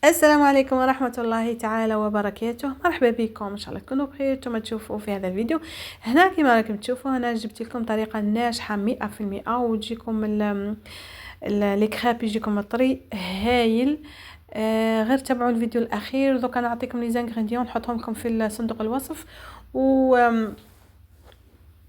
السلام عليكم ورحمة الله تعالى وبركاته. مرحبا بكم، ان شاء الله تكونوا بخير. نتوما تشوفوا في هذا الفيديو هنا كما راكم تشوفوا، انا جبت لكم طريقة ناجحة 100% وتجيكم لي كريب يجيكم طري هايل. غير تابعوا الفيديو الاخير. دوك انا نعطيكم لي زانغريديون نحطهم لكم في صندوق الوصف.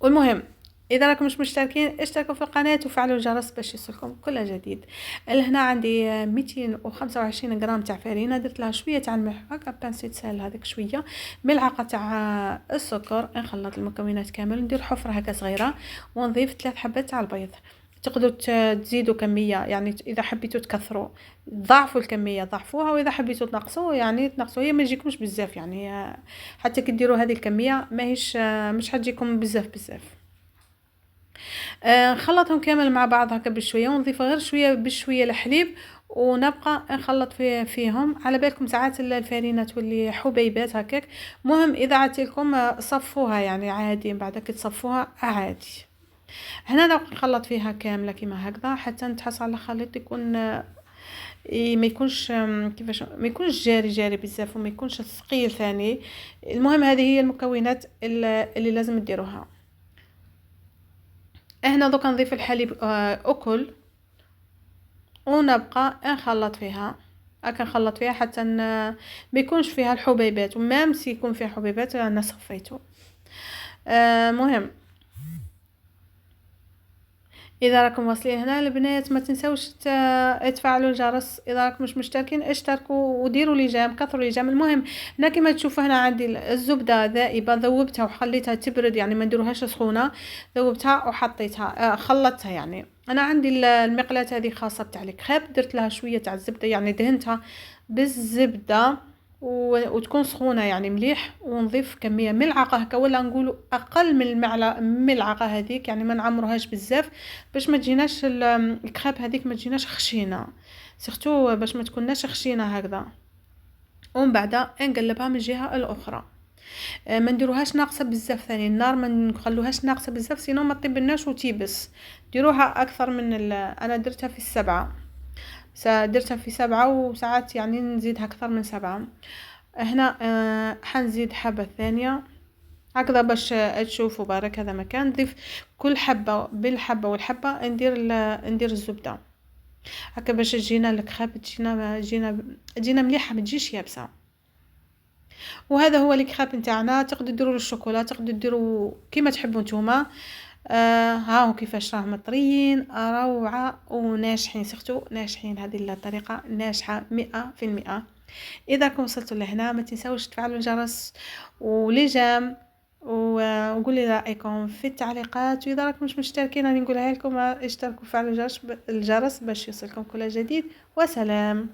والمهم اذا راكم مش مشتركين اشتركوا في القناه وفعلوا الجرس باش يوصلكم كل جديد. لهنا عندي 225 غرام تاع فرينه، درت لها شويه تاع الملح، هكا بانسيت سال هذاك شويه، ملعقه تاع السكر. نخلط المكونات كامل، ندير حفره هكا صغيره ونضيف 3 حبات تاع البيض. تقدروا تزيدوا كميه، يعني اذا حبيتوا تكثروا ضاعفوا الكميه ضاعفوها، واذا حبيتوا تنقصوا يعني تنقصوا. هي ما تجيكمش بزاف يعني، حتى كي ديروا هذه الكميه ماهيش مش حتجيكم بزاف. نخلطهم كامل مع بعض هكا بشويه، ونضيف غير شويه بشويه الحليب، ونبقى نخلط فيهم. على بالكم ساعات الفرينه تولي حبيبات هكاك. مهم اذا عطيلكم صفوها يعني عادي، من بعد كي تصفوها عادي. هنا نبقى نخلط فيها كامله كيما هكذا حتى نتحصل على خليط يكون ما يكونش كيفاش، ما يكونش جاري بزاف وما يكونش ثقيل ثاني. المهم هذه هي المكونات اللي لازم ديروها. هنا دوك نضيف الحليب اكل، ونبقى نخلط فيها هكا، نخلط فيها حتى ما يكونش فيها الحبيبات، ومام سي يكون فيها حبيبات انا صفيته. مهم اذا راكم واصلين هنا البنات ما تنسوش تفعلوا الجرس. اذا راكم مش مشتركين اشتركوا وديروا لي جام، كثروا لي جام. المهم هنا كما تشوفوا هنا عندي الزبده ذائبه، ذوبتها وخليتها تبرد يعني ما نديروهاش سخونه. ذوبتها وحطيتها خلطتها يعني. انا عندي المقلاة هذه خاصه تاع الكريب، درت لها شويه تاع الزبده يعني دهنتها بالزبده وتكون سخونه يعني مليح، ونضيف كميه ملعقه هكا، ولا نقولوا اقل من الملعقه هذيك يعني، ما نعمروهاش بزاف باش ما تجيناش الكريب هذيك ما تجيناش خشينه، سورتو باش ما تكوناش خشينه هكذا. ومن بعد نقلبها من الجهه الاخرى. ما نديروهاش ناقصه بزاف ثاني، النار ما نخلوهاش ناقصه بزاف سينو ما طيبلناش وتيبس. ديروها اكثر من انا درتها في 7، درتها في 7 وساعات يعني نزيدها اكثر من 7. هنا حنزيد حبة ثانية هكذا باش تشوفوا برك. هذا مكان نضيف كل حبة بالحبة والحبة، ندير الزبدة هكا باش تجينا الكريب تجينا مليحة، ما تجيش يابسة. وهذا هو الكريب نتاعنا. تقدروا ديروا الشوكولا، تقدروا ديروا كيما تحبوا نتوما. هاو كيفاش راهم طريين روعة وناجحين، سيرتو ناجحين. هذه الطريقة ناجحة 100%. اذا كنتم وصلتوا لهنا ما تنسوش تفعلوا الجرس ولي جام، وقولوا لي رايكم في التعليقات. واذا راكم مش مشتركين راني نقولها لكم اشتركوا وفعلوا الجرس باش يوصلكم كل جديد. وسلام.